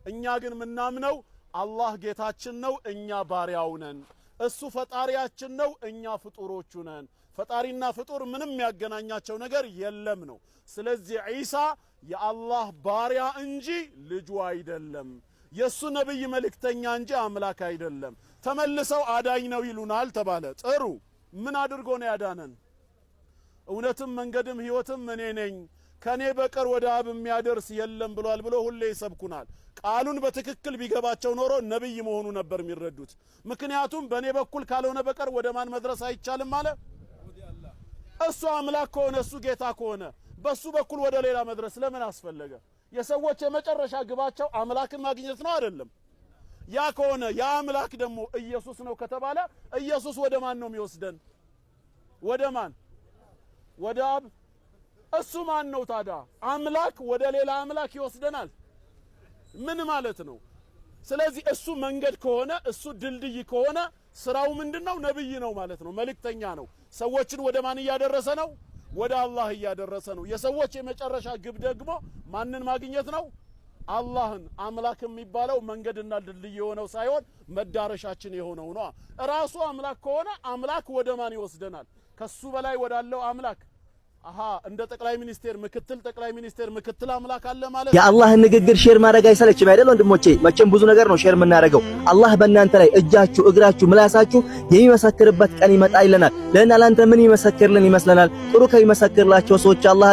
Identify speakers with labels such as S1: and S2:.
S1: እኛ ግን ምናምነው አላህ ጌታችን ነው፣ እኛ ባሪያው ነን። እሱ ፈጣሪያችን ነው፣ እኛ ፍጡሮቹ ነን። ፈጣሪና ፍጡር ምንም ያገናኛቸው ነገር የለም ነው። ስለዚህ ዒሳ የአላህ ባሪያ እንጂ ልጁ አይደለም። የሱ ነብይ መልእክተኛ እንጂ አምላክ አይደለም። ተመልሰው አዳኝ ነው ይሉናል ተባለ። ጥሩ፣ ምን አድርጎ ነው ያዳነን? እውነትም መንገድም ህይወትም እኔ ነኝ፣ ከኔ በቀር ወደ አብ የሚያደርስ የለም ብሏል ብሎ ሁሌ ይሰብኩናል። ቃሉን በትክክል ቢገባቸው ኖሮ ነብይ መሆኑ ነበር የሚረዱት። ምክንያቱም በኔ በኩል ካልሆነ በቀር ወደ ማን መድረስ አይቻልም አለ። እሱ አምላክ ከሆነ እሱ ጌታ ከሆነ በሱ በኩል ወደ ሌላ መድረስ ለምን አስፈለገ? የሰዎች የመጨረሻ ግባቸው አምላክን ማግኘት ነው አይደለም? ያ ከሆነ ያ አምላክ ደግሞ ኢየሱስ ነው ከተባለ ኢየሱስ ወደ ማን ነው የሚወስደን? ወደ ማን? ወደ አብ። እሱ ማን ነው ታዲያ? አምላክ ወደ ሌላ አምላክ ይወስደናል? ምን ማለት ነው? ስለዚህ እሱ መንገድ ከሆነ እሱ ድልድይ ከሆነ ስራው ምንድነው? ነብይ ነው ማለት ነው፣ መልእክተኛ ነው። ሰዎችን ወደ ማን እያደረሰ ነው? ወደ አላህ እያደረሰ ነው። የሰዎች የመጨረሻ ግብ ደግሞ ማንን ማግኘት ነው? አላህን። አምላክ የሚባለው መንገድና ድልድይ የሆነው ሳይሆን መዳረሻችን የሆነው ነው። ራሱ አምላክ ከሆነ አምላክ ወደ ማን ይወስደናል? ከሱ በላይ ወዳለው አምላክ። እንደ ጠቅላይ ሚኒስቴር ምክትል ጠቅላይ ሚኒስቴር ምክትል አምላክ አለ ማለት።
S2: የአላህን ንግግር ሼር ማድረግ አይሰለችም አይደል ወንድሞቼ? መቼም ብዙ ነገር ነው ሼር የምናደርገው። አላህ በእናንተ ላይ እጃችሁ፣ እግራችሁ፣ ምላሳችሁ የሚመሰክርበት ቀን ይመጣ ይለናል። ለእናንተ ምን ይመሰክርልን ይመስለናል? ጥሩ ከሚመሰክርላቸው ሰዎች አላህ